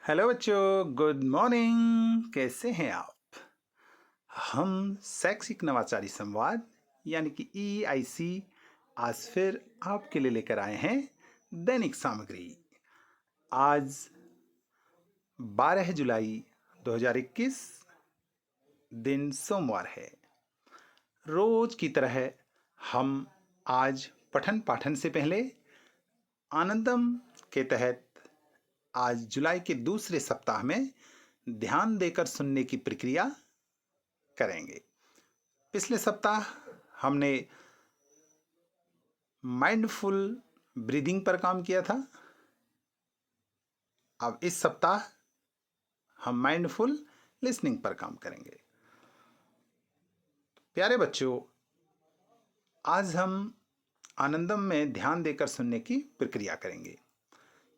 Hello बच्चों, good morning. कैसे हैं आप? हम शैक्षिक नवाचारी संवाद यानी कि EIC आज फिर आपके लिए लेकर आए हैं दैनिक सामग्री। आज 12 जुलाई 2021 दिन सोमवार है। रोज की तरह हम आज पठन पाठन से पहले आनंदम के तहत आज जुलाई के दूसरे सप्ताह में ध्यान देकर सुनने की प्रक्रिया करेंगे। पिछले सप्ताह हमने माइंडफुल ब्रीदिंग पर काम किया था। अब इस सप्ताह हम माइंडफुल लिसनिंग पर काम करेंगे। प्यारे बच्चों, आज हम आनंदम में ध्यान देकर सुनने की प्रक्रिया करेंगे।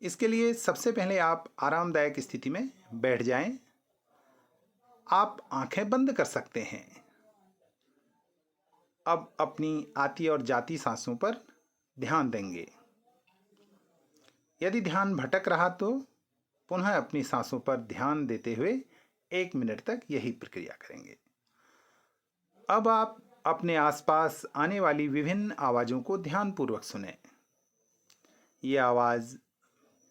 इसके लिए सबसे पहले आप आरामदायक स्थिति में बैठ जाएं। आप आंखें बंद कर सकते हैं। अब अपनी आती और जाती सांसों पर ध्यान देंगे। यदि ध्यान भटक रहा तो पुनः अपनी सांसों पर ध्यान देते हुए 1 मिनट तक यही प्रक्रिया करेंगे। अब आप अपने आसपास आने वाली विभिन्न आवाज़ों को ध्यानपूर्वक सुनें। ये आवाज़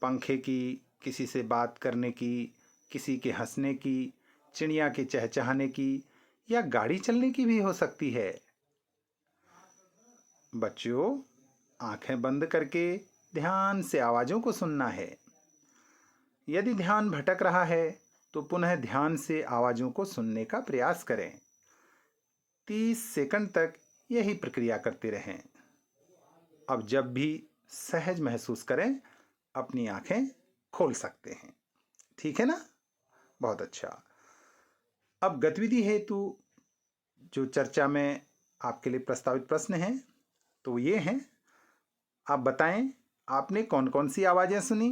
पंखे की, किसी से बात करने की, किसी के हंसने की, चिड़िया के चहचहाने की या गाड़ी चलने की भी हो सकती है। बच्चों, आंखें बंद करके ध्यान से आवाज़ों को सुनना है। यदि ध्यान भटक रहा है तो पुनः ध्यान से आवाज़ों को सुनने का प्रयास करें। 30 सेकंड तक यही प्रक्रिया करते रहें। अब जब भी सहज महसूस करें, अपनी आंखें खोल सकते हैं। ठीक है ना? बहुत अच्छा। अब गतिविधि हेतु जो चर्चा में आपके लिए प्रस्तावित प्रश्न हैं तो ये हैं। आप बताएं, आपने कौन कौन सी आवाज़ें सुनी?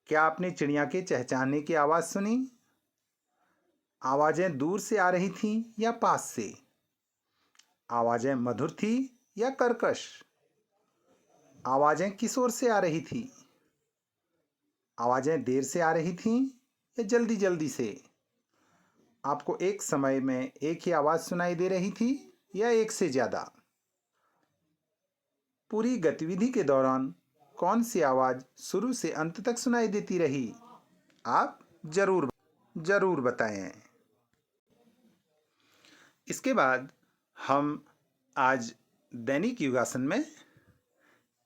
क्या आपने चिड़िया के चहचहाने की आवाज़ सुनी? आवाज़ें दूर से आ रही थीं या पास से? आवाज़ें मधुर थी या कर्कश? आवाज़ें किस ओर से आ रही थी? आवाज़ें देर से आ रही थीं या जल्दी जल्दी से? आपको एक समय में एक ही आवाज़ सुनाई दे रही थी या एक से ज़्यादा? पूरी गतिविधि के दौरान कौन सी आवाज़ शुरू से अंत तक सुनाई देती रही? आप जरूर बताएं। इसके बाद हम आज दैनिक योगासन में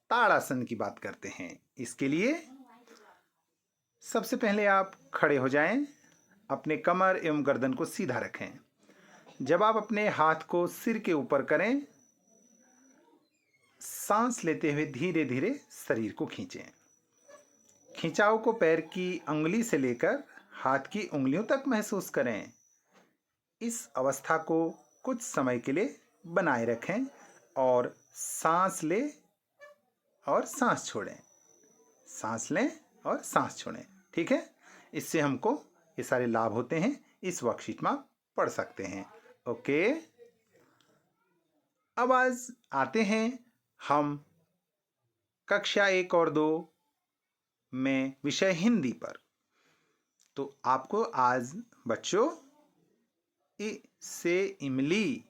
ताड़ासन की बात करते हैं। इसके लिए सबसे पहले आप खड़े हो जाएं। अपने कमर एवं गर्दन को सीधा रखें। जब आप अपने हाथ को सिर के ऊपर करें, सांस लेते हुए धीरे धीरे शरीर को खींचें। खिंचाव को पैर की अंगुली से लेकर हाथ की उंगलियों तक महसूस करें। इस अवस्था को कुछ समय के लिए बनाए रखें और सांस लें और सांस छोड़ें, सांस लें और सांस छोड़ें। ठीक है? इससे हमको ये सारे लाभ होते हैं। इस वर्कशीट में आप पढ़ सकते हैं। ओके, अब आज आते हैं हम कक्षा 1 और 2 में विषय हिंदी पर। तो आपको आज बच्चों इ से इमली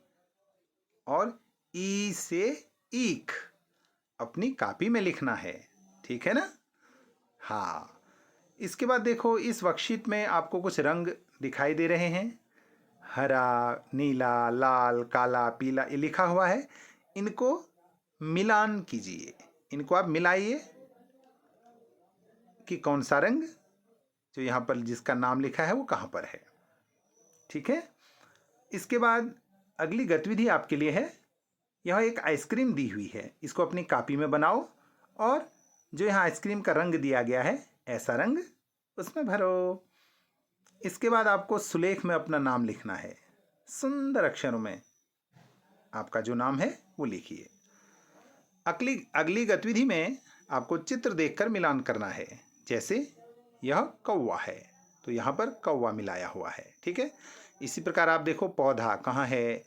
और ई से ईख अपनी कॉपी में लिखना है। ठीक है ना? हाँ। इसके बाद देखो, इस वर्कशीट में आपको कुछ रंग दिखाई दे रहे हैं। हरा, नीला, लाल, काला, पीला, ये लिखा हुआ है। इनको मिलान कीजिए। इनको आप मिलाइए कि कौन सा रंग जो यहाँ पर जिसका नाम लिखा है वो कहाँ पर है। ठीक है? इसके बाद अगली गतिविधि आपके लिए है। यह एक आइसक्रीम दी हुई है। इसको अपनी कॉपी में बनाओ और जो यहाँ आइसक्रीम का रंग दिया गया है, ऐसा रंग उसमें भरो। इसके बाद आपको सुलेख में अपना नाम लिखना है। सुंदर अक्षरों में आपका जो नाम है वो लिखिए। अगली गतिविधि में आपको चित्र देखकर मिलान करना है। जैसे यह कौवा है तो यहाँ पर कौवा मिलाया हुआ है। ठीक है? इसी प्रकार आप देखो, पौधा कहाँ है,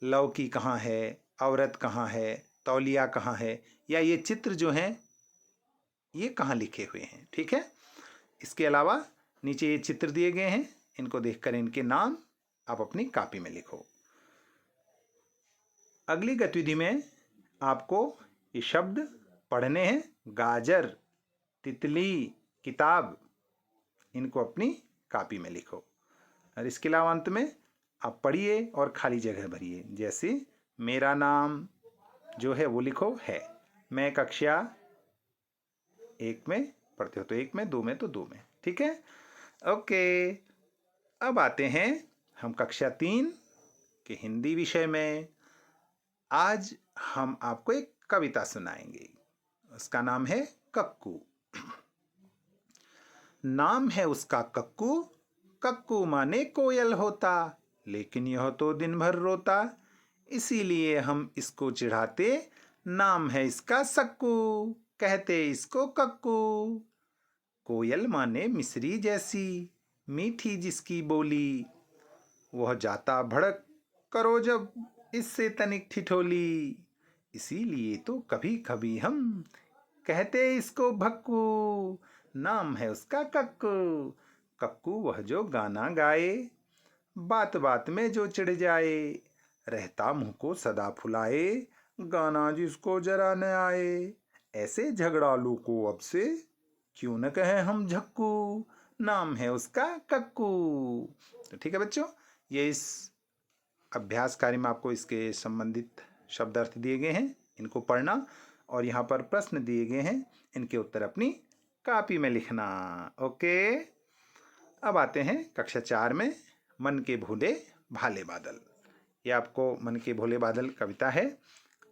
लौकी कहाँ है, औरत कहाँ है, तौलिया कहाँ है, या ये चित्र जो हैं ये कहाँ लिखे हुए हैं। ठीक है? इसके अलावा नीचे ये चित्र दिए गए हैं, इनको देखकर इनके नाम आप अपनी कॉपी में लिखो। अगली गतिविधि में आपको ये शब्द पढ़ने हैं। गाजर, तितली, किताब, इनको अपनी कॉपी में लिखो। और इसके अलावा अंत में आप पढ़िए और खाली जगह भरिए। जैसे मेरा नाम जो है वो लिखो है, मैं कक्षा 1 में पढ़ते हो तो 1 में, 2 में तो 2 में। ठीक है, ओके। अब आते हैं हम कक्षा 3 के हिंदी विषय में। आज हम आपको एक कविता सुनाएंगे, उसका नाम है कक्कू। नाम है उसका कक्कू, कक्कू माने कोयल होता, लेकिन यह तो दिन भर रोता, इसीलिए हम इसको चिढ़ाते, नाम है इसका सक्कू, कहते इसको कक्कू। कोयल माने मिस्री जैसी, मीठी जिसकी बोली, वह जाता भड़क करो जब इससे तनिक ठिठोली, इसीलिए तो कभी कभी हम कहते इसको भक्कू, नाम है उसका कक्कू। कक्कू वह जो गाना गाए, बात बात में जो चिढ़ जाए, रहता मुंह को सदा फुलाए, गाना जिसको जरा न आए, ऐसे झगड़ालू को अब से क्यों न कहें हम झक्कू, नाम है उसका कक्कू। तो ठीक है बच्चों, ये इस अभ्यास कार्य में आपको इसके संबंधित शब्द अर्थ दिए गए हैं, इनको पढ़ना और यहाँ पर प्रश्न दिए गए हैं, इनके उत्तर अपनी कॉपी में लिखना। ओके, अब आते हैं कक्षा 4 में मन के भोले भाले बादल। ये आपको मन के भोले बादल कविता है,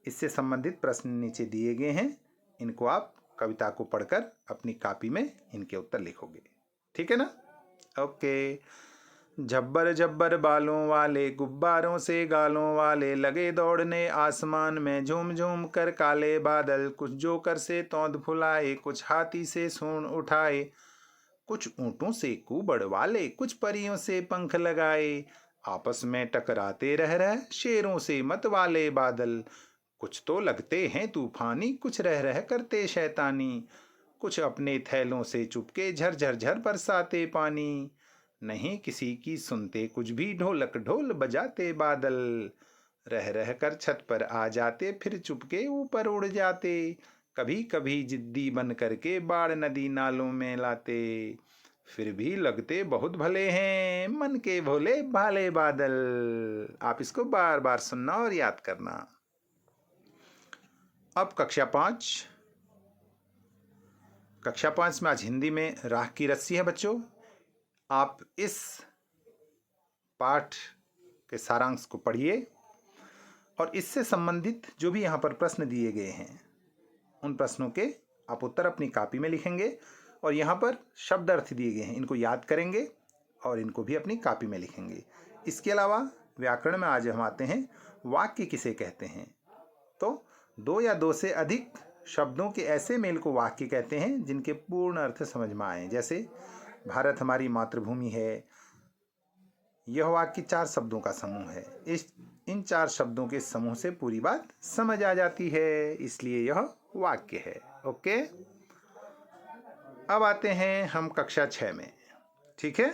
इससे संबंधित प्रश्न नीचे दिए गए हैं, इनको आप कविता को पढ़कर अपनी कॉपी में इनके उत्तर लिखोगे। ठीक है ना, ओके। झब्बर झब्बर बालों वाले, गुब्बारों से गालों वाले, लगे दौड़ने आसमान में झूम झूम कर काले बादल, कुछ जोकर से तौंद फुलाए, कुछ हाथी से सूंड उठाए, कुछ ऊंटों से कुबड़ वाले, कुछ परियों से पंख लगाए, आपस में टकराते रह शेरों से मत वाले बादल, कुछ तो लगते हैं तूफानी, कुछ रह करते शैतानी, कुछ अपने थैलों से चुपके झरझर झर बरसाते पानी, नहीं किसी की सुनते कुछ भी, ढोलक ढोल बजाते बादल, रह कर छत पर आ जाते, फिर चुपके ऊपर उड़ जाते, कभी कभी जिद्दी बन करके बाढ़ नदी नालों में लाते, फिर भी लगते बहुत भले हैं मन के भोले भाले बादल। आप इसको बार बार सुनना और याद करना। अब कक्षा 5 में आज हिंदी में राह की रस्सी है बच्चों। आप इस पाठ के सारांश को पढ़िए और इससे संबंधित जो भी यहाँ पर प्रश्न दिए गए हैं, उन प्रश्नों के आप उत्तर अपनी कॉपी में लिखेंगे और यहाँ पर शब्द अर्थ दिए गए हैं, इनको याद करेंगे और इनको भी अपनी कॉपी में लिखेंगे। इसके अलावा व्याकरण में आज हम आते हैं वाक्य किसे कहते हैं। तो 2 या 2 से अधिक शब्दों के ऐसे मेल को वाक्य कहते हैं जिनके पूर्ण अर्थ समझ में आए। जैसे भारत हमारी मातृभूमि है, यह वाक्य 4 शब्दों का समूह है। इन 4 शब्दों के समूह से पूरी बात समझ आ जाती है, इसलिए यह वाक्य है। ओके, अब आते हैं हम कक्षा 6 में। ठीक है,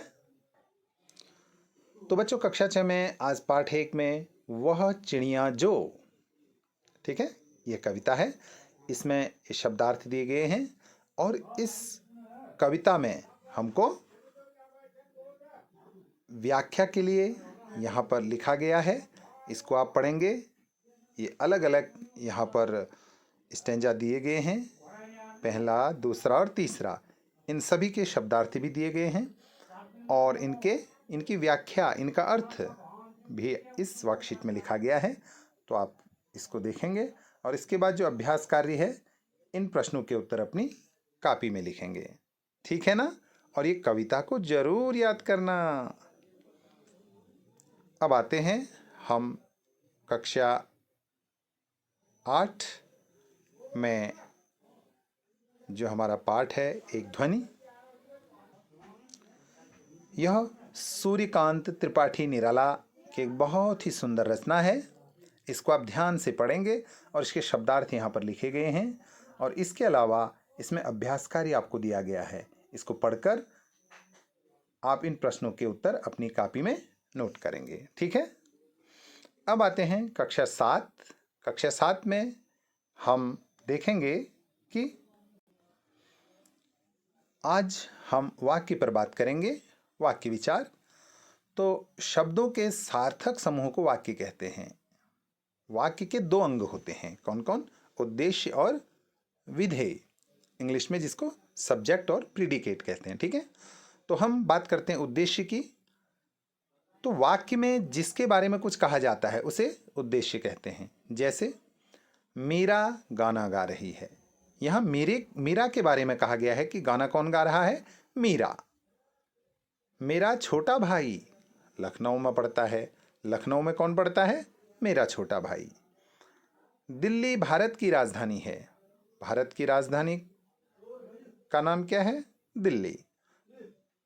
तो बच्चों कक्षा 6 में आज पाठ 1 में वह चिड़िया जो, ठीक है, यह कविता है, इसमें ये शब्दार्थ दिए गए हैं और इस कविता में हमको व्याख्या के लिए यहाँ पर लिखा गया है, इसको आप पढ़ेंगे। ये अलग अलग यहाँ पर स्टैंजा दिए गए हैं, पहला, दूसरा और तीसरा, इन सभी के शब्दार्थ भी दिए गए हैं और इनकी व्याख्या, इनका अर्थ भी इस वर्कशीट में लिखा गया है। तो आप इसको देखेंगे और इसके बाद जो अभ्यास कार्य है, इन प्रश्नों के उत्तर अपनी कॉपी में लिखेंगे। ठीक है ना, और ये कविता को जरूर याद करना। अब आते हैं हम कक्षा 8 में जो हमारा पाठ है एक ध्वनि। यह सूर्यकांत त्रिपाठी निराला की एक बहुत ही सुंदर रचना है। इसको आप ध्यान से पढ़ेंगे और इसके शब्दार्थ यहाँ पर लिखे गए हैं और इसके अलावा इसमें अभ्यास कार्य आपको दिया गया है। इसको पढ़कर आप इन प्रश्नों के उत्तर अपनी कॉपी में नोट करेंगे। ठीक है, अब आते हैं कक्षा 7। कक्षा 7 में हम देखेंगे कि आज हम वाक्य पर बात करेंगे, वाक्य विचार। तो शब्दों के सार्थक समूह को वाक्य कहते हैं। वाक्य के 2 अंग होते हैं, कौन कौन? उद्देश्य और विधेय, इंग्लिश में जिसको सब्जेक्ट और प्रीडिकेट कहते हैं। ठीक है, तो हम बात करते हैं उद्देश्य की। तो वाक्य में जिसके बारे में कुछ कहा जाता है उसे उद्देश्य कहते हैं। जैसे मीरा गाना गा रही है, यहाँ मीरा के बारे में कहा गया है कि गाना कौन गा रहा है? मीरा। मेरा छोटा भाई लखनऊ में पढ़ता है, लखनऊ में कौन पढ़ता है? मेरा छोटा भाई। दिल्ली भारत की राजधानी है, भारत की राजधानी का नाम क्या है? दिल्ली।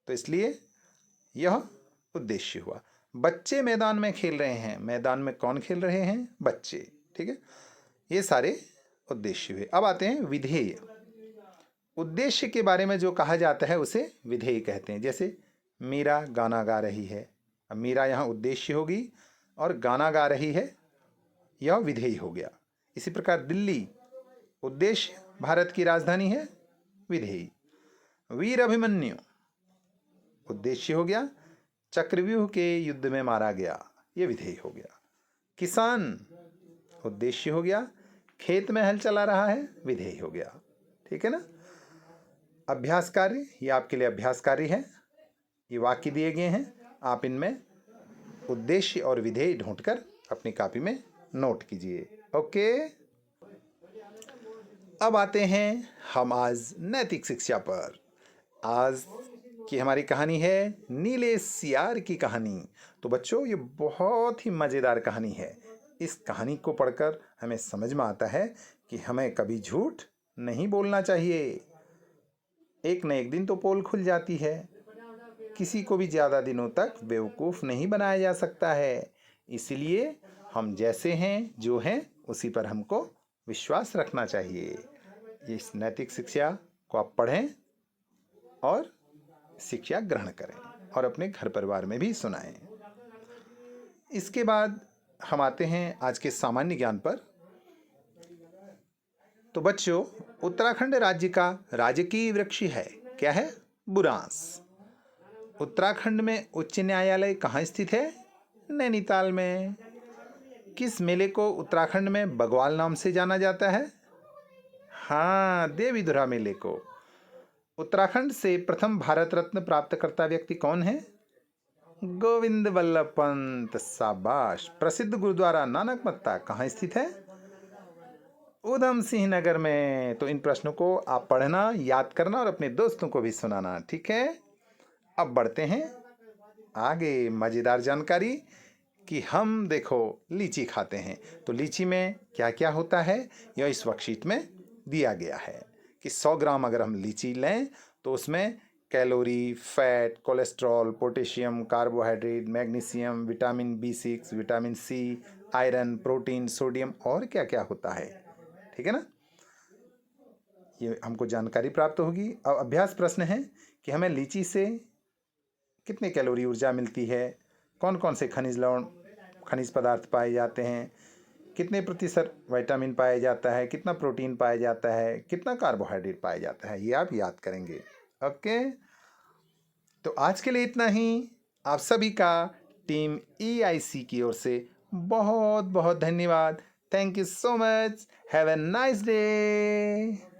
तो इसलिए यह उद्देश्य हुआ। बच्चे मैदान में खेल रहे हैं, मैदान में कौन खेल रहे हैं? बच्चे। ठीक है, ये सारे उद्देश्य हुए। अब आते हैं विधेय। उद्देश्य के बारे में जो कहा जाता है उसे विधेय कहते हैं। जैसे मीरा गाना गा रही है, अब मीरा यहाँ उद्देश्य होगी और गाना गा रही है यह विधेय हो गया। इसी प्रकार दिल्ली उद्देश्य, भारत की राजधानी है, विधेय। वीर अभिमन्यु उद्देश्य हो गया, चक्रव्यूह के युद्ध में मारा गया, ये विधेय हो गया। किसान उद्देश्य हो गया, खेत में हल चला रहा है, विधेय हो गया। ठीक है ना। अभ्यास कार्य, ये आपके लिए अभ्यास कार्य है। ये वाक्य दिए गए हैं, आप इनमें उद्देश्य और विधेय ढूंढकर अपनी कॉपी में नोट कीजिए। ओके, अब आते हैं हम आज नैतिक शिक्षा पर। आज की हमारी कहानी है नीले सियार की कहानी। तो बच्चों, ये बहुत ही मज़ेदार कहानी है। इस कहानी को पढ़कर हमें समझ में आता है कि हमें कभी झूठ नहीं बोलना चाहिए। एक न एक दिन तो पोल खुल जाती है। किसी को भी ज़्यादा दिनों तक बेवकूफ़ नहीं बनाया जा सकता है। इसलिए हम जैसे हैं, जो हैं, उसी पर हमको विश्वास रखना चाहिए। इस नैतिक शिक्षा को आप पढ़ें और शिक्षा ग्रहण करें और अपने घर परिवार में भी सुनाएं। इसके बाद हम आते हैं आज के सामान्य ज्ञान पर। तो बच्चों, उत्तराखंड राज्य का राजकीय वृक्ष है, क्या है? बुरांस। उत्तराखंड में उच्च न्यायालय कहाँ स्थित है? नैनीताल में। किस मेले को उत्तराखंड में बग्वाल नाम से जाना जाता है? हाँ, देवीधुरा मेले को। उत्तराखंड से प्रथम भारत रत्न प्राप्तकर्ता व्यक्ति कौन है? गोविंद वल्लभ पंत। शाबाश। प्रसिद्ध गुरुद्वारा नानक मत्ता कहाँ स्थित है? उधम सिंह नगर में। तो इन प्रश्नों को आप पढ़ना, याद करना और अपने दोस्तों को भी सुनाना। ठीक है, अब बढ़ते हैं आगे। मज़ेदार जानकारी कि हम देखो लीची खाते हैं, तो लीची में क्या क्या होता है यह इस वर्कशीट में दिया गया है कि 100 ग्राम अगर हम लीची लें तो उसमें calorie, fat, cholesterol, potassium, carbohydrate, magnesium, vitamin B6, vitamin C, iron, protein, sodium और क्या क्या होता है। ठीक है ना, ये हमको जानकारी प्राप्त होगी। अब अभ्यास प्रश्न है कि हमें लीची से कितने कैलोरी ऊर्जा मिलती है, कौन कौन से खनिज पदार्थ पाए जाते हैं, कितने प्रतिशत विटामिन पाया जाता है, कितना प्रोटीन पाया जाता है, कितना कार्बोहाइड्रेट पाया जाता है, ये आप याद करेंगे। ओके, तो आज के लिए इतना ही। आप सभी का टीम EIC की ओर से बहुत बहुत धन्यवाद। Thank you so much. Have a nice day.